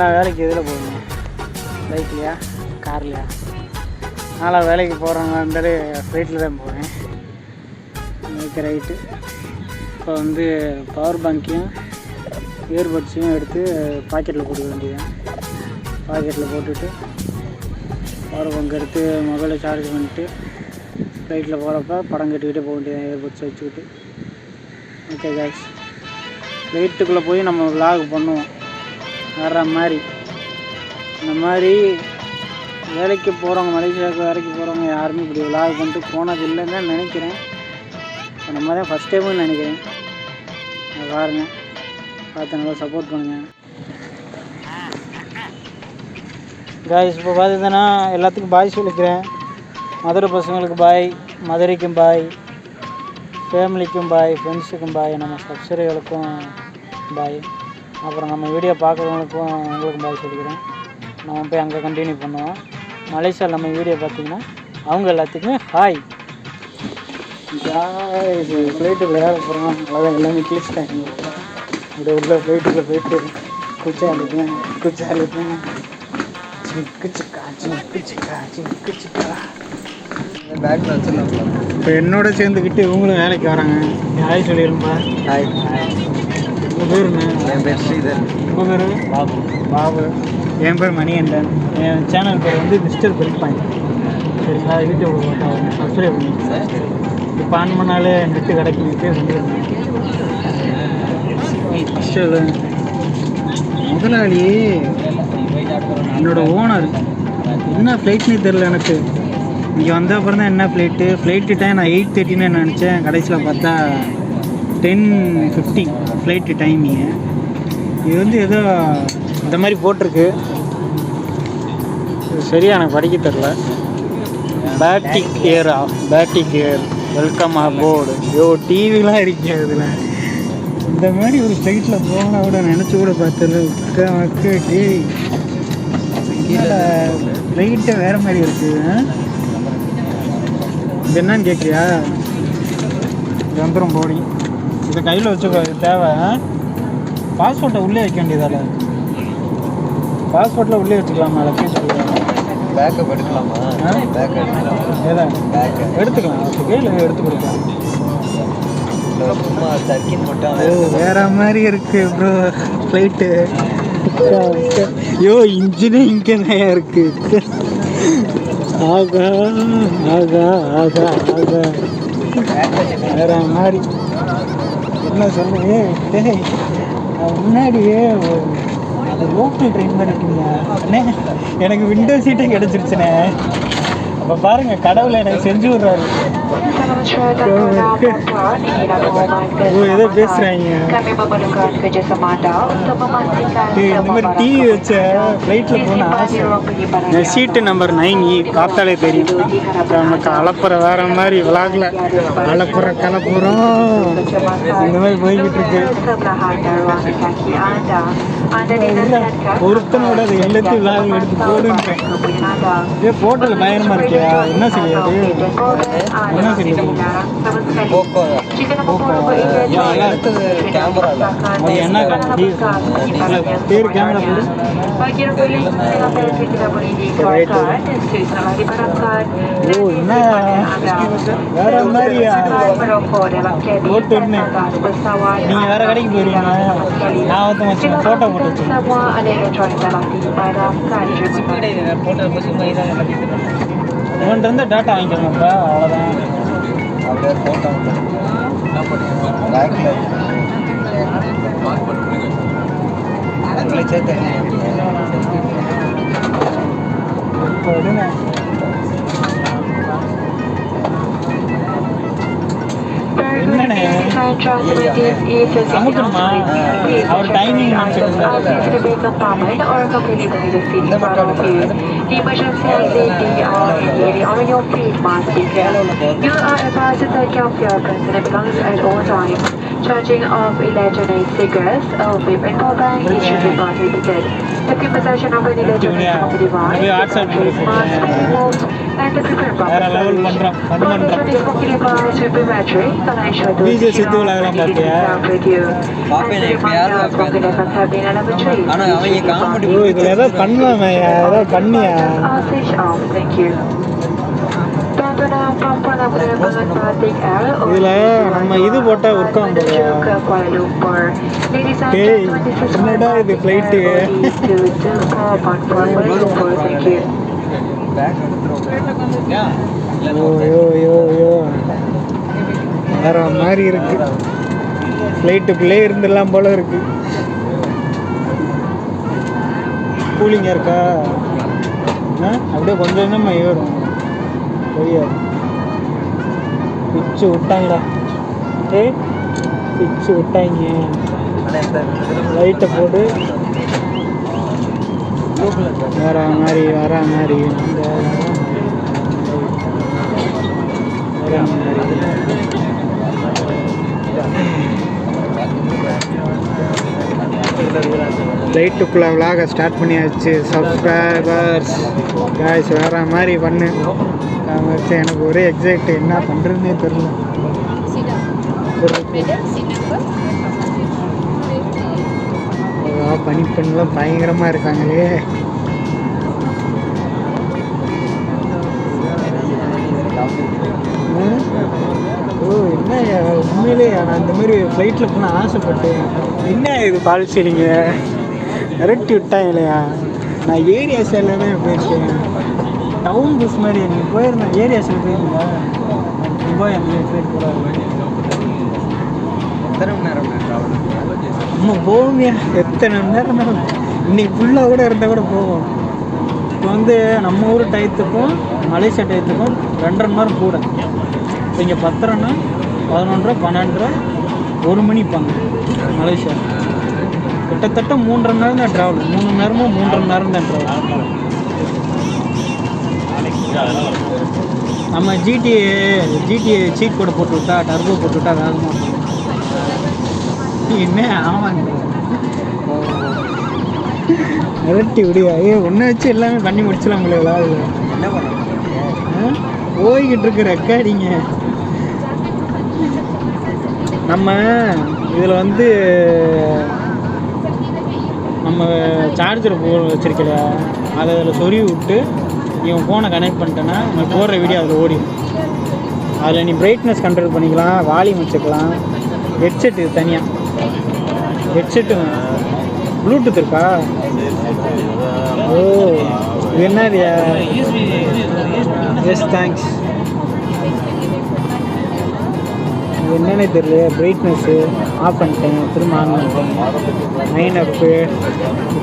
நீங்களாம் வேலைக்கு எதில் போவீங்க? பைக்லையா, கார்லையா? நான்லாம் வேலைக்கு போகிறவங்க இருந்தாலே ஃப்ளைட்டில் தான் போவேன். Okay, right. இப்போ வந்து பவர் பேங்க்கையும் இயர்பட்ஸையும் எடுத்து பாக்கெட்டில் போட்டுக்க வேண்டியதான். பாக்கெட்டில் போட்டுட்டு பவர் பேங்க் எடுத்து மொபைலை சார்ஜ் பண்ணிட்டு ஃப்ளைட்டில் போகிறப்ப படம் கட்டிக்கிட்டே போக வேண்டியதான், இயர்பட்ஸ் வச்சுக்கிட்டு. ஓகே கைஸ், ஃப்ளைட்டுக்குள்ளே போய் நம்ம விலாக் பண்ணுவோம் வர்ற மாதிரி. இந்த மாதிரி வேலைக்கு போகிறவங்க, மலேசியாவுக்கு வேலைக்கு போகிறவங்க யாருமே இப்படி விலாக் பண்ணிட்டு போனது இல்லைன்னு தான் நினைக்கிறேன். இப்போ நம்ம தான் ஃபஸ்ட் டைமுன்னு நினைக்கிறேன். பாருங்க, பார்த்து நல்லா சப்போர்ட் பண்ணுங்கள் காய்ஸ். இப்போ பார்த்தீங்கன்னா எல்லாத்துக்கும் பாய் சொல்லிக்கிறேன். மதுரை பசங்களுக்கு பாய், மதுரைக்கும் பாய், ஃபேமிலிக்கும் பாய், ஃப்ரெண்ட்ஸுக்கும் பாய், நம்ம சப்ஸ்கிரைபர்களுக்கும் பாய், அப்புறம் நம்ம வீடியோ பார்க்குறவங்களுக்கும் உங்களுக்கும் பாய் சொல்லிக்கிறேன். நம்ம போய் அங்கே கண்டினியூ பண்ணுவோம். மலேசியாவில் நம்ம வீடியோ பார்த்தீங்கன்னா அவங்க எல்லாத்துக்குமே ஹாய். இது ஃப்ளைட்டுக்குள்ள ஏற போகிறோம். அவ்வளோதான், எல்லாமே கிழிச்சிட்டாங்க. அப்படியே உள்ள ஃப்ளைட்டுக்குள்ளே போயிட்டு குச்சா அழுப்பேன் சிக்கு சிக்கா சிக்கு சிக்கா சிக்கு சிக்கா. பேக்கில் வச்சுருந்தோம். இப்போ என்னோட சேர்ந்துக்கிட்டு இவங்களும் வேலைக்கு வராங்க. ஹாய் சொல்லிடும்பா. ஹாய். உங்கள் பேர் என்ன? என் பேர் ஸ்ரீதர். உங்கள் பேர்? பாபு. பாபு. என் பேர் மணிகண்டன். என் சேனல் பேர் வந்து மிஸ்டர் பிரிக் பாயிண்ட். சரிங்களா? யூடியூப் சப்ஸ்கிரைப் பண்ணி இப்போ ஆன் பண்ணாலே நெட்டு கிடைக்கும். முதலாளி என்னோட ஓனர் என்ன ஃப்ளைட்னே தெரில எனக்கு. இங்கே வந்த அப்புறம் தான் என்ன ஃப்ளைட்டு டைம் நான் 8:30ன்னு நினச்சேன். கடைசியில் பார்த்தா 10:50 ஃப்ளைட்டு டைமிங்கு. இது வந்து ஏதோ இந்த மாதிரி போட்டிருக்கு. சரியா எனக்கு படிக்க தெரில. பேட்டிக் ஏர் வெல்கம் அபோர்டு. டிவிலாம் இருக்கு அதில். இந்த மாதிரி ஒரு ஃப்ளைட்டில் போகலாம் கூட நினச்சி கூட பார்த்தல. டே ஃப்ளைட்டை வேறு மாதிரி இருக்குது. இது என்னன்னு கேட்குறியா? வந்துடும் போடி. இதை கையில் வச்சுக்கோ, இது தேவை. பாஸ்போர்ட்டை உள்ளே வைக்க வேண்டியதால. பாஸ்போர்ட்டில் உள்ளே வச்சுக்கலாமா? பேக்கப் எடுக்கலாமா? பேக் எடுக்கலாம். ஏதா எடுத்துக்கலாம். கையில் எடுத்து கொடுக்கலாம். சும்மா சர்க்கின் மட்டும். வேற மாதிரி இருக்கு ப்ரோ ஃப்ளைட்டு. இன்ஜினே இங்கே தான் இருக்கு. ஆகா ஆகா ஆகா ஆகா வேற மாதிரி. என்ன சொல்லுங்க, முன்னாடியே அது லோக்கல் ட்ரெயின் மாதிரி இருக்குங்க அண்ணே. எனக்கு விண்டோ சீட்டே கிடச்சிருச்சுண்ணே. அப்போ பாருங்க, கடவுளை எனக்கு செஞ்சு விட்றாரு. ஏதோ பேசுகிறாங்க. இந்த மாதிரி டிவி வச்ச ஃப்ளைட்டில் போனால் ஆசை. சீட்டு நம்பர் 9E பார்த்தாலே தெரியும். நமக்கு அலப்புற வேற மாதிரி விளாகல. கலப்புறம் இந்த மாதிரி போய்கிட்டு இருக்கு. ஒருத்தனோட அது எல்லாத்தையும் விளாக எடுத்து போடுன்றேன். இதே போட்டல் பயங்கரமாக இருக்கியா? என்ன செய்யாது? என்ன செய்யுது? போக்கோ கேமரா அது என்ன பேர்? கேமரா பேர் என்ன வேற மாதிரியா? போட்டுன்னு நீங்கள் வேற கடைக்கு போயிருவீங்க. நான் வந்து வச்சு ஃபோட்டோ போட்டு உன்கிட்ட டேட்டா வாங்கிக்கலாம்ப்பா. அவ்வளோதான். அப்படியே ஃபோட்டோ பேக்கில் அதில் சேர்த்து இப்போ விடுங்க. என்னண்ணே சமைக்கணுமா? அவர் timing Charging of electronic cigarettes or vape and power bank should be prohibited. If in possession of an electronic device, the face mask be removed And the prepared வேற லெவல் பண்ணுறோம் ஃபன் பண்ணுறோம். விஜய் சித்து விளையாடலாம் பார்த்தியா? பார்ப்பேன் எப்பயாவது ஆனால் அவங்க காமெடி ஓ இதில் ஏதோ பண்ணலாமே, ஏதோ பண்ணியா? இதில் நம்ம இது போட்டால் ஒர்க் ஆகும் போலையா? டேய் என்னடா இது ஃப்ளைட்டு? யோ வேற மாதிரி இருக்கு. ஃப்ளைட்டுக்குள்ளே இருந்துடலாம் போல இருக்கு. கூலிங்காக இருக்கா? அப்படியே கொஞ்சம் கொஞ்சமாக ஏறும். தெரியாது. பிச்சு விட்டாங்கடா. பிச்சு விட்டாங்க. லைட்டை போட்டு வர மாதிரி லைட்டுக்குள்ளே விளாக ஸ்டார்ட் பண்ணியாச்சு. சப்ஸ்கிரைபர்ஸ் காய்ஸ் வேறு மாதிரி பண்ணு வச்சு எனக்கு ஒரே எக்ஸைட். என்ன பண்ணுறதுனே தெரில. பனிப்பெண்லாம் பயங்கரமாக இருக்காங்களே. ஓ என்ன உண்மையிலே நான் இந்த மாதிரி ஃப்ளைட்டில் போனால் ஆசைப்பட்டேன். என்ன இது பாலிசிலிங்க விரட்டி விட்டாங்க இல்லையா? நான் ஏரியா சைடில் தான் போயிருக்கேன். டவுன் பஸ் மாதிரி நீ போயிருந்தேன். ஏரியா சைடு போயிருந்தா போய் அந்த ஃப்ளைட் கூட எத்தனை மணி நேரம் நம்ம போவோங்க. எத்தனை மணி நேரம் இன்னைக்கு ஃபுல்லாக கூட இருந்தால் கூட போவோம். இப்போ வந்து நம்ம ஊர் டயத்துக்கும் மலேசியா டயத்துக்கும் 2.5 மணி நேரம் கூட. இப்போ இங்கே 10:30 11:30 12:30 1 மணிப்பாங்க மலேசியா. கிட்டத்தட்ட 3.5 மணி நேரம் தான் ட்ராவல். 3 மணி நேரமும் 3.5 மணி நேரம் தான் ட்ராவல். நம்ம ஜிடிஏ சீட் கூட போட்டு விட்டா, டர்போ போட்டு விட்டா வேகமாக என்ன ஆமாங்க மிரட்டி விடியா? ஒன்றை வச்சு எல்லாமே பண்ணி முடிச்சலாம் உங்களை. என்ன பண்ண போய்கிட்டு இருக்க ரெக்கார்டிங்க. நம்ம இதில் வந்து நம்ம சார்ஜரை வச்சுருக்கலையா, அதை அதில் சொருவி விட்டு இவன் ஃபோனை கனெக்ட் பண்ணிட்டேன்னா உனக்கு போடுற வீடியோ அதில் ஓடிடும். அதில் நீ பிரைட்னஸ் கண்ட்ரோல் பண்ணிக்கலாம், வால்யூம் வச்சுக்கலாம். ஹெட்செட்டு தனியாக ஹெட்செட்டு ப்ளூடூத் இருக்கா? ஓ இது என்னது? S thanks. இது என்னன்னே தெரியல. பிரைட்னஸ்ஸு ஆஃப் பண்ணிட்டேன், திரும்ப ஆன் பண்ணிட்டேன். மைனப்பு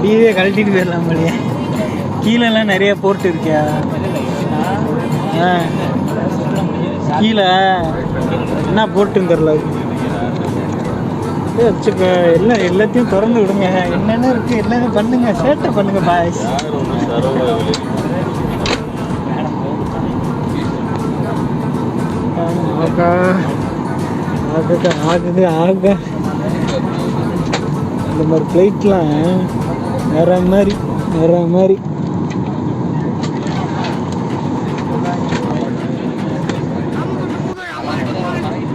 டிவியே கழட்டிட்டு போயிடலாம் இல்லையா? கீழெல்லாம் நிறைய போர்ட் இருக்கியா? கீழே என்ன போர்ட்டுன்னு தெரில. வச்சுக்க எல்லாத்தையும் திறந்து விடுங்க. என்னென்ன இருக்குது எல்லாமே பண்ணுங்க, சேட்டை பண்ணுங்க பாய்ஸ். ஆக இந்த மாதிரி ஃப்ளைட்லாம் வேற மாதிரி.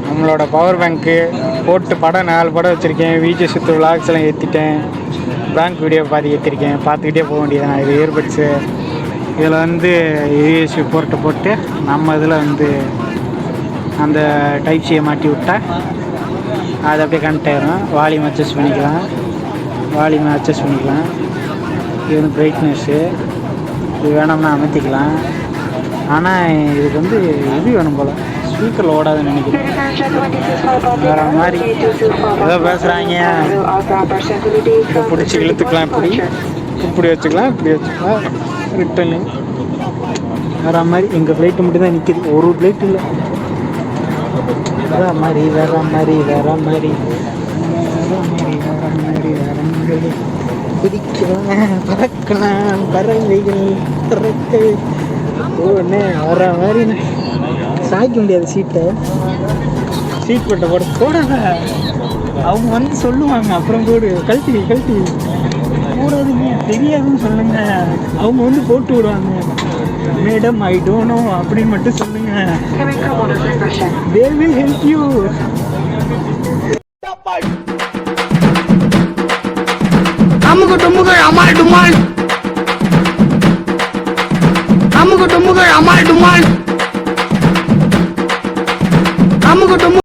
நம்மளோட பவர் பேங்க்கு போட்டு படம் 4 படம் வச்சுருக்கேன். விஜய் சித்து விளாக்ஸ் எல்லாம் ஏற்றிட்டேன். பேங்க் வீடியோ பாதி ஏற்றிருக்கேன். பார்த்துக்கிட்டே போக வேண்டியதான். இது இயர்பட்ஸு. இதில் வந்து யூஎஸ்பி போர்ட்டை போட்டு நம்ம இதில் வந்து அந்த டைப் சியை மாட்டி விட்டால் அது அப்படியே கனெக்ட் ஆகிடும். வால்யூம் அட்ஜஸ்ட் பண்ணிக்கலாம். இது வந்து பிரைட்னஸ்ஸு. இது வேணும்னா அமைத்திக்கலாம். ஆனால் இதுக்கு வந்து இது வேணும் போல், ஸ்பீக்கரில் ஓடாதுன்னு நினைக்கிறேன். வேறு மாதிரி ஏதோ பேசுகிறாங்க. இப்போ பிடிச்சி இழுத்துக்கலாம். இப்படி வச்சுக்கலாம். ரிட்டனு வேறு மாதிரி. எங்கள் ஃப்ளைட்டு மட்டும் தான் நிற்கிது, ஒரு ஃப்ளைட் இல்லை. வேறு மாதிரி குதிக்கலாம், பறக்கலாம், பறவைகள் பறக்க. ஒன்று வர மாதிரி சாய்க்க முடியாது சீட்டை. சீட் போட்ட போடாத. அவங்க வந்து சொல்லுவாங்க அப்புறம் போடு, கழட்டி போடாதீங்க தெரியாதுன்னு சொல்லுங்க. அவங்க வந்து போட்டு விடுவாங்க. மேடம் ஐ டோன்ட் நோ அப்படின்னு மட்டும் சொல்லுங்க. Coming from one of Russia. They will help you. அமுகு டுமுகள் Amaal டுமால். அமுகு டுமுகள் Amaal டுமால்.